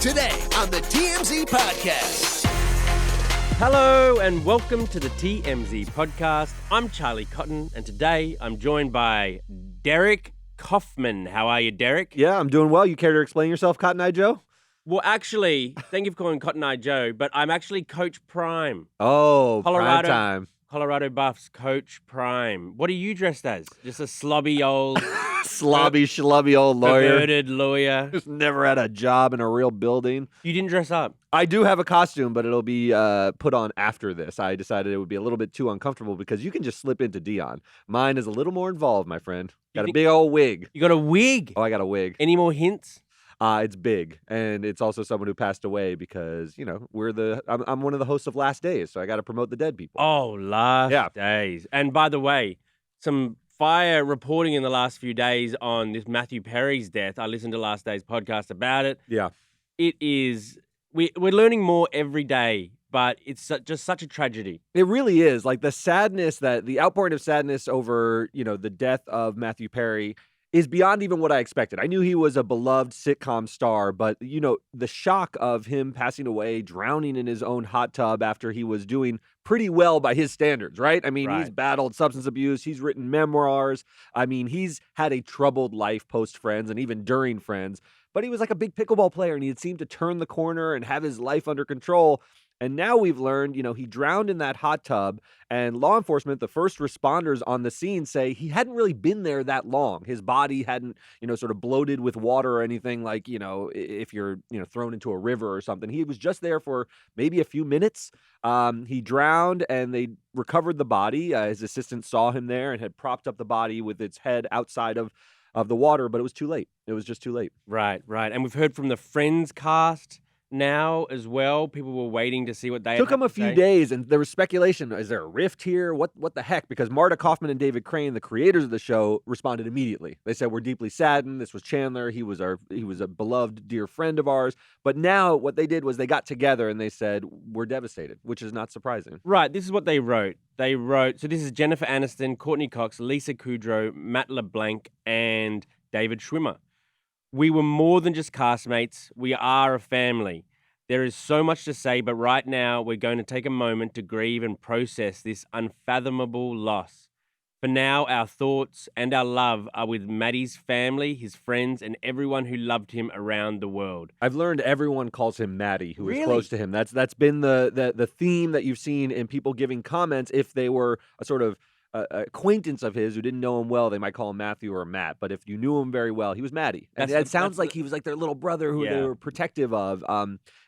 Today on the TMZ Podcast. Hello and welcome to the TMZ Podcast. I'm Charlie Cotton and today I'm joined by Derek Kaufman. How are you, Derek? Yeah, I'm doing well. You care to explain yourself, Cotton Eye Joe? Well, actually, thank you for calling Cotton Eye Joe, but I'm actually Coach Prime. Oh, prime time. Colorado Buffs Coach Prime. What are you dressed as? Just a slobby old... Schlubby old lawyer. Perverted lawyer. Just never had a job in a real building. You didn't dress up? I do have a costume, but it'll be put on after this. I decided it would be a little bit too uncomfortable because you can just slip into Dion. Mine is a little more involved, my friend. Got a big old wig. You got a wig? Oh, I got a wig. Any more hints? It's big, and it's also someone who passed away because, you know, I'm one of the hosts of Last Days, so I got to promote the dead people. Oh, Last Days. And by the way, some fire reporting in the last few days on this Matthew Perry's death. I listened to Last Days podcast about it. Yeah. It is, we're learning more every day, but it's just such a tragedy. It really is. Like the outpouring of sadness over, you know, the death of Matthew Perry is beyond even what I expected. I knew he was a beloved sitcom star, but, you know, the shock of him passing away, drowning in his own hot tub after he was doing pretty well by his standards, right? I mean, He's battled substance abuse. He's written memoirs. I mean, he's had a troubled life post-Friends and even during Friends, but he was like a big pickleball player and he had seemed to turn the corner and have his life under control. And now we've learned, you know, he drowned in that hot tub, and law enforcement, the first responders on the scene, say he hadn't really been there that long. His body hadn't, you know, sort of bloated with water or anything like, you know, if you're, you know, thrown into a river or something. He was just there for maybe a few minutes. He drowned and they recovered the body. His assistant saw him there and had propped up the body with its head outside of the water, but it was too late. It was just too late. Right. And we've heard from the Friends cast now as well. People were waiting to see what they took them a few days, and there was speculation. Is there a rift here? What the heck? Because Marta Kaufman and David Crane, the creators of the show, responded immediately. They said, we're deeply saddened. This was Chandler. He was a beloved, dear friend of ours. But now what they did was they got together and they said, we're devastated, which is not surprising. Right. This is what they wrote. So this is Jennifer Aniston, Courtney Cox, Lisa Kudrow, Matt LeBlanc, and David Schwimmer. We were more than just castmates. We are a family. There is so much to say, but right now we're going to take a moment to grieve and process this unfathomable loss. For now, our thoughts and our love are with Maddie's family, his friends, and everyone who loved him around the world. I've learned everyone calls him Maddie, who is Really? close to him. That's been the theme that you've seen in people giving comments. If they were a sort of acquaintance of his who didn't know him well, they might call him Matthew or Matt. But if you knew him very well, he was Maddie. And it sounds like he was like their little brother who they were protective of.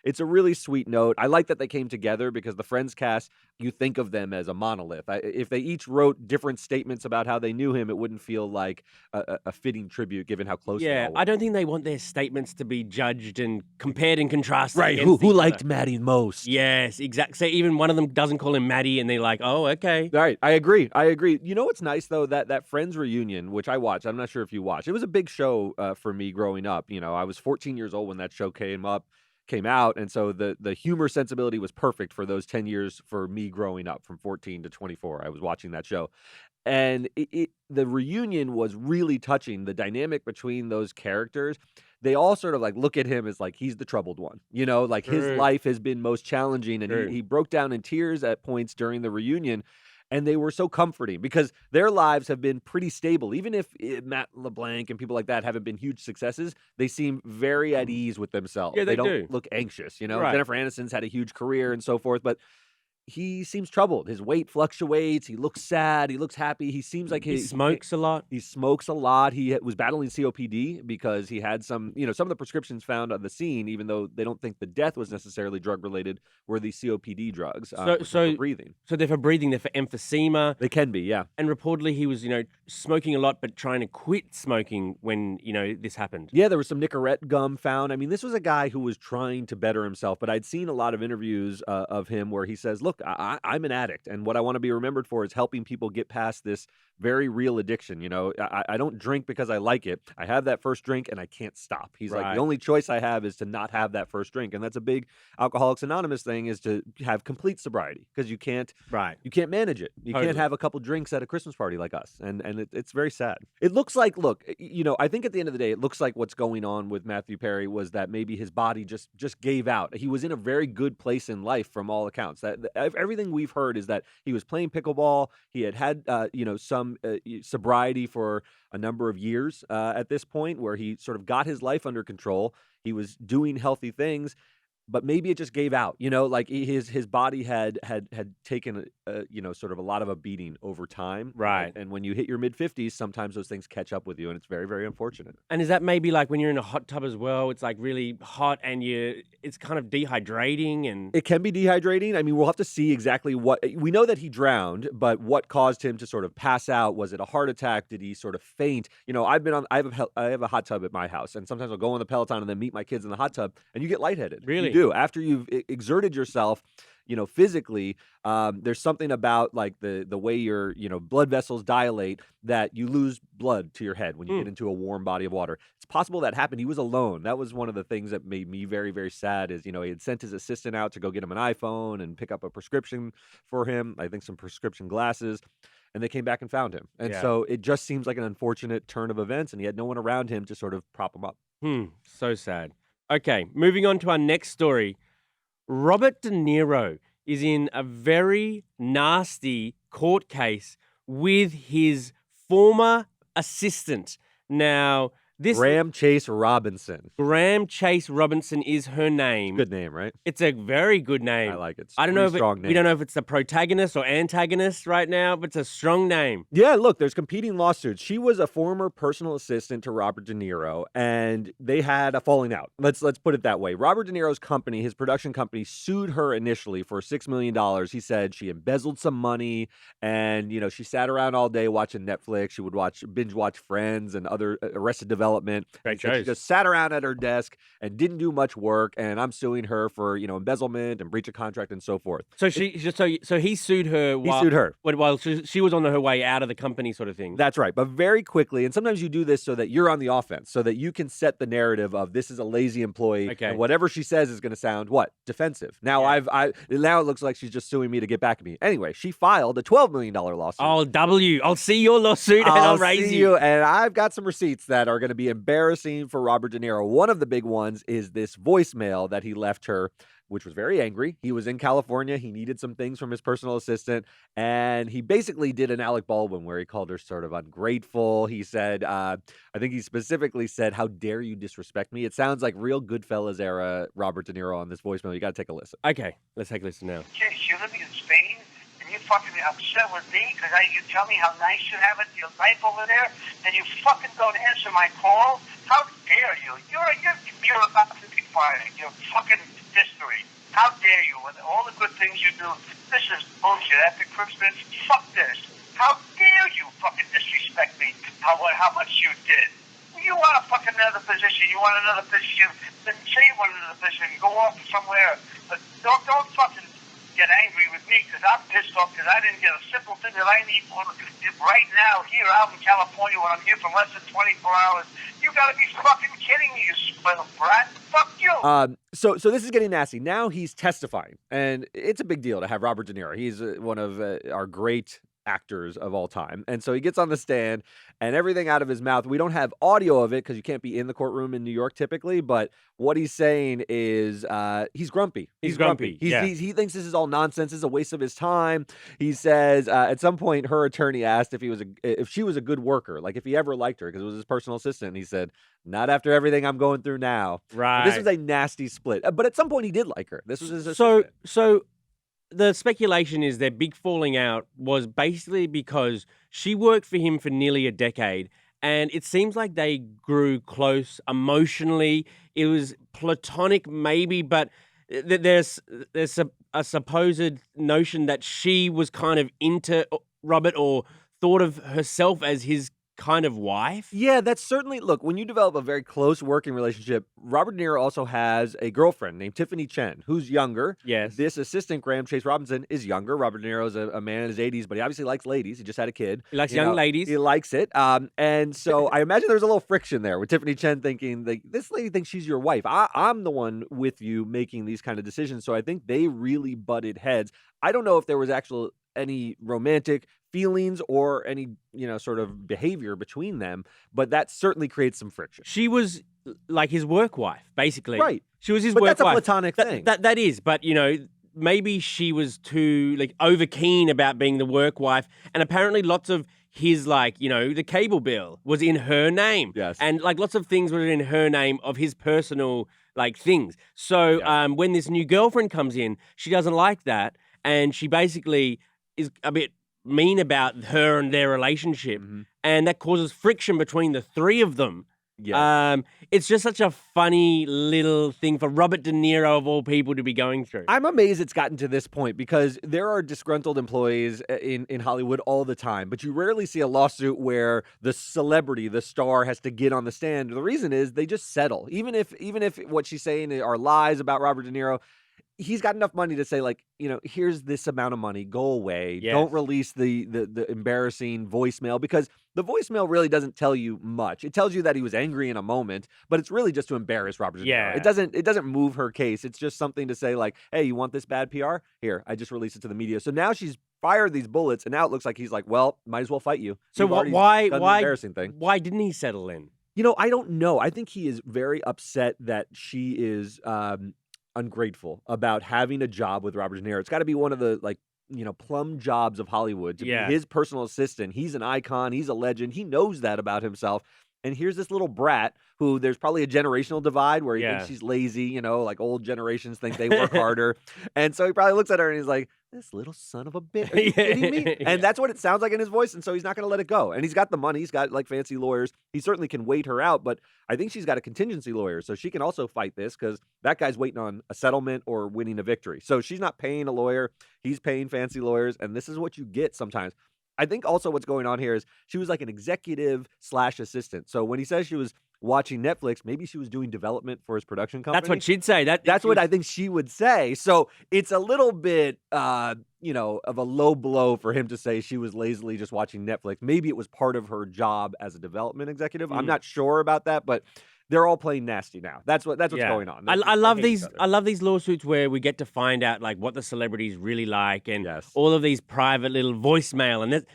It's a really sweet note. I like that they came together because the Friends cast, you think of them as a monolith. If they each wrote different statements about how they knew him, it wouldn't feel like a fitting tribute given how close they all were. I don't think they want their statements to be judged and compared and contrasted. Right, who liked Maddie most? Yes, exactly. So even one of them doesn't call him Maddie and they're like, oh, okay. Right, I agree. You know what's nice, though? That Friends reunion, which I watched, I'm not sure if you watched. It was a big show for me growing up. You know, I was 14 years old when that show came out, and so the humor sensibility was perfect for those 10 years for me growing up from 14 to 24. I was watching that show. And the reunion was really touching. The dynamic between those characters, they all sort of like look at him as like he's the troubled one. You know, like his life has been most challenging, and he broke down in tears at points during the reunion. And they were so comforting because their lives have been pretty stable. Even if Matt LeBlanc and people like that haven't been huge successes, they seem very at ease with themselves. Yeah, they don't look anxious, you know? Right. Jennifer Aniston's had a huge career and so forth, but he seems troubled. His weight fluctuates. He looks sad. He looks happy. He seems like he smokes a lot. He smokes a lot. He was battling COPD because he had some of the prescriptions found on the scene, even though they don't think the death was necessarily drug related, were these COPD drugs for breathing. So they're for breathing. They're for emphysema. They can be, yeah. And reportedly he was, smoking a lot, but trying to quit smoking when, this happened. Yeah, there was some Nicorette gum found. I mean, this was a guy who was trying to better himself, but I'd seen a lot of interviews of him where he says, look, look, I'm an addict, and what I want to be remembered for is helping people get past this very real addiction. You know, I don't drink because I like it. I have that first drink and I can't stop. He's like, Right. the only choice I have is to not have that first drink. And that's a big Alcoholics Anonymous thing, is to have complete sobriety, because you can't manage it. You Totally. can't have a couple drinks at a Christmas party like us. And it's very sad. It looks like, look, you know, I think at the end of the day, it looks like what's going on with Matthew Perry was that maybe his body just gave out. He was in a very good place in life from all accounts. That everything we've heard is that he was playing pickleball. He had you know, some sobriety for a number of years at this point, where he sort of got his life under control. He was doing healthy things, but maybe it just gave out. You know, like his body had taken you know, sort of a lot of a beating over time. Right. And when you hit your mid-50s, sometimes those things catch up with you, and it's very, very unfortunate. And is that maybe like when you're in a hot tub as well? It's like really hot and it's kind of dehydrating and. It can be dehydrating. I mean, we'll have to see exactly what we know that he drowned, but what caused him to sort of pass out? Was it a heart attack? Did he sort of faint? You know, I have a hot tub at my house, and sometimes I'll go on the Peloton and then meet my kids in the hot tub, and you get lightheaded. Really? You do. After you've exerted yourself, you know, physically, there's something about like the way your, you know, blood vessels dilate, that you lose blood to your head when you get into a warm body of water. It's possible that happened. He was alone. That was one of the things that made me very, very sad, is, you know, he had sent his assistant out to go get him an iPhone and pick up a prescription for him, I think some prescription glasses, and they came back and found him. And so it just seems like an unfortunate turn of events, and he had no one around him to sort of prop him up. So sad. Okay, moving on to our next story. Robert De Niro is in a very nasty court case with his former assistant. Now, this Graham Chase Robinson. Graham Chase Robinson is her name. Good name, right? It's a very good name. I like it. It's I don't know if strong name. we don't know if it's the protagonist or antagonist right now, but it's a strong name. Yeah, look, there's competing lawsuits. She was a former personal assistant to Robert De Niro, and they had a falling out. Let's put it that way. Robert De Niro's company, his production company, sued her initially for $6 million. He said she embezzled some money, and, you know, she sat around all day watching Netflix. She would binge watch Friends and other Arrested Development. Great She shows. just sat around at her desk and didn't do much work, and I'm suing her for, you know, embezzlement and breach of contract and so forth. So so he sued her. He sued her. While she was on her way out of the company, sort of thing. That's right, but very quickly, and sometimes you do this so that you're on the offense, so that you can set the narrative of this is a lazy employee, Okay. and whatever she says is going to sound what? Defensive. Now now it looks like she's just suing me to get back at me. Anyway, she filed a $12 million lawsuit. I'll see your lawsuit and I'll raise see you. And I've got some receipts that are going to be embarrassing for Robert De Niro. One of the big ones is this voicemail that he left her, which was very angry. He was in California. He needed some things from his personal assistant, and he basically did an Alec Baldwin where he called her sort of ungrateful. He said, I think he specifically said, "How dare you disrespect me?" It sounds like real Goodfellas era Robert De Niro on this voicemail. You got to take a listen. Okay, let's take a listen now. Okay, you're living in Spain, and you're fucking upset with me because you tell me how nice you have it, your life over there, and you fucking don't answer my call? How dare you? You're about to be fired. You're fucking history. How dare you? With all the good things you do, this is bullshit. After Christmas, fuck this. How dare you fucking disrespect me? How much you did? You want a fucking another position? You want another position? Then say you want another position. Go off somewhere. But don't fucking get angry with me because I'm pissed off because I didn't get a simple thing that I need right now here out in California when I'm here for less than 24 hours. You gotta be fucking kidding me, you spoiled brat. Fuck you. So this is getting nasty. Now he's testifying, and it's a big deal to have Robert De Niro. He's one of our great actors of all time. And so he gets on the stand, and everything out of his mouth, we don't have audio of it because you can't be in the courtroom in New York typically, but what he's saying is he's grumpy. He's grumpy. He thinks this is all nonsense. This is a waste of his time. He says at some point her attorney asked if she was a good worker, like if he ever liked her because it was his personal assistant. And he said, "Not after everything I'm going through now." Right. This was a nasty split. But at some point he did like her. This was his assistant. So the speculation is their big falling out was basically because she worked for him for nearly a decade, and it seems like they grew close emotionally. It was platonic, maybe, but there's a supposed notion that she was kind of into Robert or thought of herself as his kind of wife. Yeah, that's certainly, look, when you develop a very close working relationship, Robert De Niro also has a girlfriend named Tiffany Chen, who's younger. Yes. This assistant, Graham Chase Robinson, is younger. Robert De Niro is a man in his 80s, but he obviously likes ladies. He just had a kid. He likes young ladies. He likes it. And so I imagine there's a little friction there with Tiffany Chen thinking, like, this lady thinks she's your wife. I'm the one with you making these kind of decisions. So I think they really butted heads. I don't know if there was any romantic feelings or any, sort of behavior between them, but that certainly creates some friction. She was like his work wife, basically. Right. She was his But work that's a wife. platonic thing. That is, but maybe she was too over keen about being the work wife, and apparently lots of his the cable bill was in her name. Yes. And lots of things were in her name of his personal things. So when this new girlfriend comes in, she doesn't like that, and she basically is a bit mean about her and their relationship, and that causes friction between the three of them. Yeah. It's just such a funny little thing for Robert De Niro, of all people, to be going through. I'm amazed it's gotten to this point because there are disgruntled employees in Hollywood all the time, but you rarely see a lawsuit where the celebrity, the star, has to get on the stand. The reason is they just settle. Even if what she's saying are lies about Robert De Niro, he's got enough money to say, here's this amount of money, go away. Yes. Don't release the embarrassing voicemail, because the voicemail really doesn't tell you much. It tells you that he was angry in a moment, but it's really just to embarrass Robert De Niro. Yeah. It doesn't move her case. It's just something to say hey, you want this bad PR? Here, I just released it to the media. So now she's fired these bullets, and now it looks like he's well, might as well fight you. So You've already why done the embarrassing thing. Why didn't he settle in? I don't know. I think he is very upset that she is ungrateful about having a job with Robert De Niro. It's got to be one of the plum jobs of Hollywood to be his personal assistant. He's an icon. He's a legend. He knows that about himself. And here's this little brat who there's probably a generational divide where he thinks she's lazy, old generations think they work harder. And so he probably looks at her and he's like, this little son of a bitch. Are you kidding me? And that's what it sounds like in his voice. And so he's not going to let it go. And he's got the money. He's got fancy lawyers. He certainly can wait her out. But I think she's got a contingency lawyer. So she can also fight this because that guy's waiting on a settlement or winning a victory. So she's not paying a lawyer. He's paying fancy lawyers. And this is what you get sometimes. I think also what's going on here is she was like an executive/assistant. So when he says she was watching Netflix, maybe she was doing development for his production company. That's what she'd say. That's what I think she would say. So it's a little bit, of a low blow for him to say she was lazily just watching Netflix. Maybe it was part of her job as a development executive. I'm not sure about that, but they're all playing nasty now. That's what's going on. I love these. I love these lawsuits where we get to find out what the celebrities really like, and all of these private little voicemail, and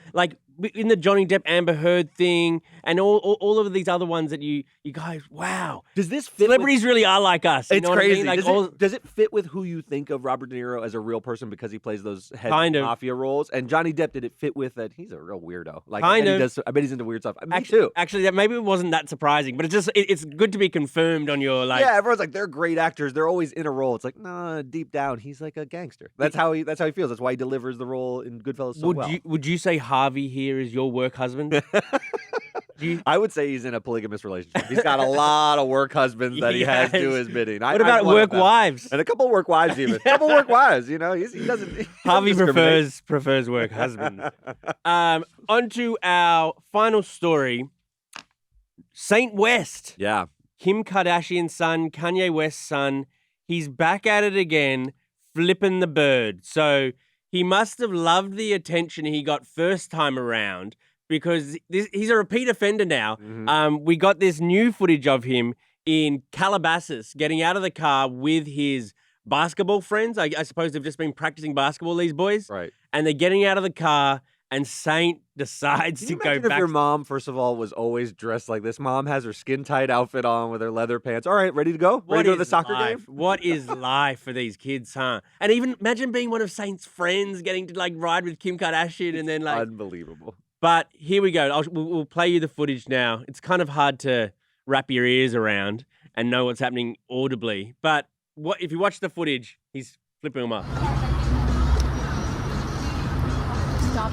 in the Johnny Depp Amber Heard thing, and all of these other ones that you guys, wow. Does this fit? Celebrities really are like us. It's crazy. What I mean? Does it fit with who you think of Robert De Niro as a real person because he plays those head mafia roles? And Johnny Depp, did it fit with that? He's a real weirdo. I bet he's into weird stuff. Me too. Actually, that maybe it wasn't that surprising, but it's good to be confirmed on your Yeah, everyone's like, they're great actors. They're always in a role. It's nah, deep down, he's like a gangster. That's how he feels. That's why he delivers the role in Goodfellas so well. Would you say Harvey here is your work husband? I would say he's in a polygamous relationship. He's got a lot of work husbands that he has to his bidding. What about work wives? And a couple work wives even. A couple work wives, he doesn't. Harvey prefers work husbands. On to our final story. Saint West. Yeah. Kim Kardashian's son, Kanye West's son. He's back at it again, flipping the bird. So he must have loved the attention he got first time around, because he's a repeat offender now. Mm-hmm. We got this new footage of him in Calabasas getting out of the car with his basketball friends. I suppose they've just been practicing basketball, these boys. Right. And they're getting out of the car, and Saint decides Can to you go imagine back. if your mom, first of all, was always dressed like this? Mom has her skin-tight outfit on with her leather pants. All right, ready to go? Ready to go to the soccer game? What is life for these kids, huh? And even imagine being one of Saint's friends, getting to ride with Kim Kardashian, and then unbelievable. But here we go. We'll play you the footage now. It's kind of hard to wrap your ears around and know what's happening audibly. But if you watch the footage, he's flipping them up. Stop.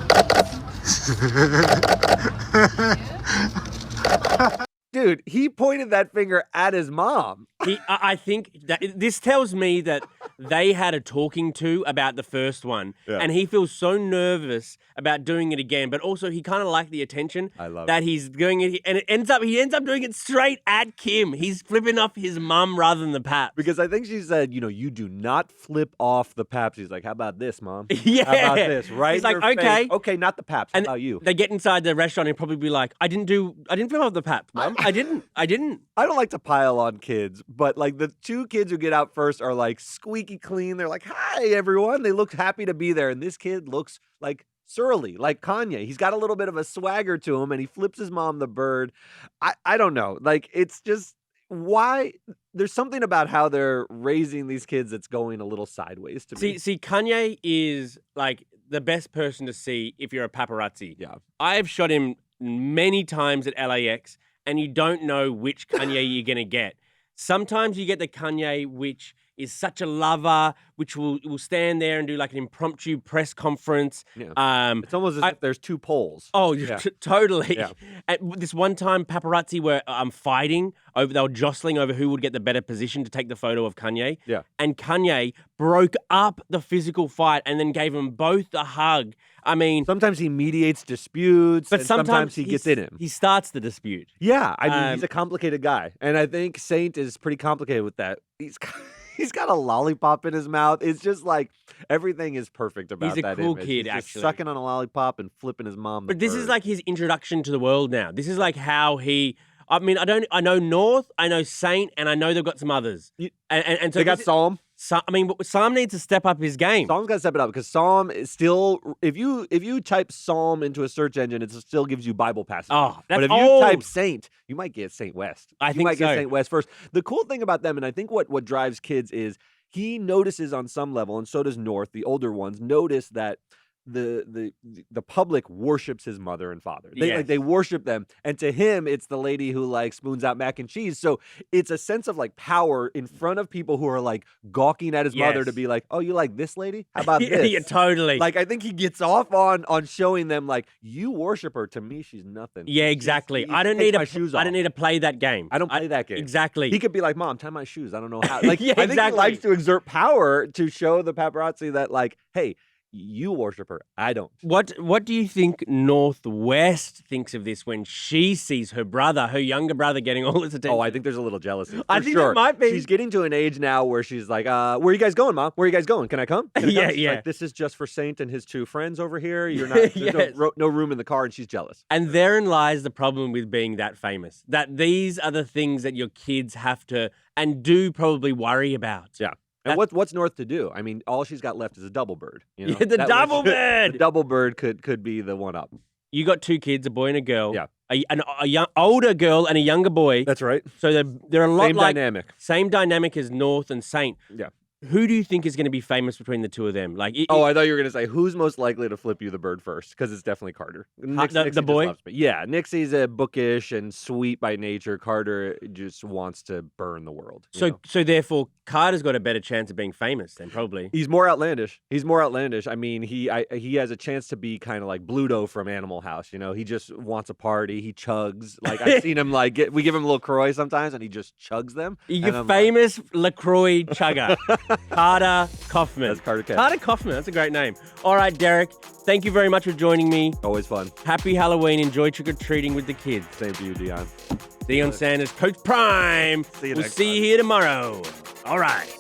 dude, he pointed that finger at his mom. I think that this tells me that they had a talking to about the first one, and he feels so nervous about doing it again. But also, he kind of liked the attention that he's doing it, and he ends up doing it straight at Kim. He's flipping off his mum rather than the Paps. Because I think she said, you do not flip off the Paps. He's like, how about this, Mom? Yeah. How about this? Right? He's like, okay. Okay, not the Paps. How about you? They get inside the restaurant and probably be like, I didn't flip off the Paps, Mom. I didn't. I don't like to pile on kids, but like the two kids who get out first are like squeaky clean. They're like, hi, everyone. They look happy to be there. And this kid looks like surly, like Kanye. He's got a little bit of a swagger to him and he flips his mom the bird. I don't know. Like, it's just why there's something about how they're raising these kids that's going a little sideways to me. See, Kanye is like the best person to see if you're a paparazzi. Yeah. I've shot him many times at LAX, and you don't know which Kanye you're going to get. Sometimes you get the Kanye which is such a lover, which will stand there and do like an impromptu press conference. Yeah. It's almost as if there's two poles. Oh, yeah. Totally. Yeah. At this one time, paparazzi were fighting over. They were jostling over who would get the better position to take the photo of Kanye. Yeah. And Kanye broke up the physical fight and then gave them both a hug. I mean, sometimes he mediates disputes, but and sometimes he gets in him. He starts the dispute. Yeah, I mean, he's a complicated guy, and I think Saint is pretty complicated with that. He's got a lollipop in his mouth. It's just like everything is perfect about that. He's a cool image. kid, He's just actually. sucking on a lollipop and flipping his mom. But this is like his introduction to the world now. This is like how he. I mean, I know North, I know Saint, and I know they've got some others. And so they got Psalm. Psalm needs to step up his game. Psalm's got to step it up because Psalm is still, if you type Psalm into a search engine, it still gives you Bible passages. Oh, that's but if old. you type Saint, you might get Saint West. You might get Saint West first. The cool thing about them, and I think what drives kids is he notices on some level, and so does North, the older ones, notice that the public worships his mother and father. They worship them, and to him it's the lady who like spoons out mac and cheese. So it's a sense of like power in front of people who are like gawking at his mother to be like, oh, you like this lady? How about this? Yeah, totally. Like, I think he gets off on showing them like, you worship her. To me, she's nothing. Yeah, exactly. I don't need to play that game. I don't play that game. Exactly. He could be like, Mom, tie my shoes. I don't know how. Like, yeah, I think exactly. he likes to exert power to show the paparazzi that like, hey, you worship her. I don't. What do you think Northwest thinks of this when she sees her younger brother, getting all this attention? Oh, I think there's a little jealousy. I think there might be. She's getting to an age now where she's like, where are you guys going, Mom? Where are you guys going? Can I come? Yeah. Like, this is just for Saint and his two friends over here. You're not. There's no room in the car, and she's jealous. And therein lies the problem with being that famous. That these are the things that your kids have to and do probably worry about. Yeah. And what's North to do? I mean, all she's got left is a double bird. You know? Yeah, the double bird. The double bird could be the one up. You got two kids, a boy and a girl. Yeah. A young older girl and a younger boy. That's right. So they're a lot Same dynamic as North and Saint. Yeah. Who do you think is going to be famous between the two of them? Like, I thought you were going to say who's most likely to flip you the bird first, because it's definitely Carter. The boy? Yeah, Nixie's a bookish and sweet by nature. Carter just wants to burn the world. So therefore, Carter's got a better chance of being famous then probably. He's more outlandish. I mean, he has a chance to be kind of like Bluto from Animal House. You know, he just wants a party. He chugs. Like, I've seen him we give him a little Croix sometimes, and he just chugs them. You're famous LaCroix chugger. Carter Kaufman. That's Carter Kaufman. Carter Kaufman. That's a great name. All right, Derek. Thank you very much for joining me. Always fun. Happy Halloween. Enjoy trick-or-treating with the kids. Same to you, Dion. Deion Sanders, Coach Prime. We'll see you here tomorrow. All right.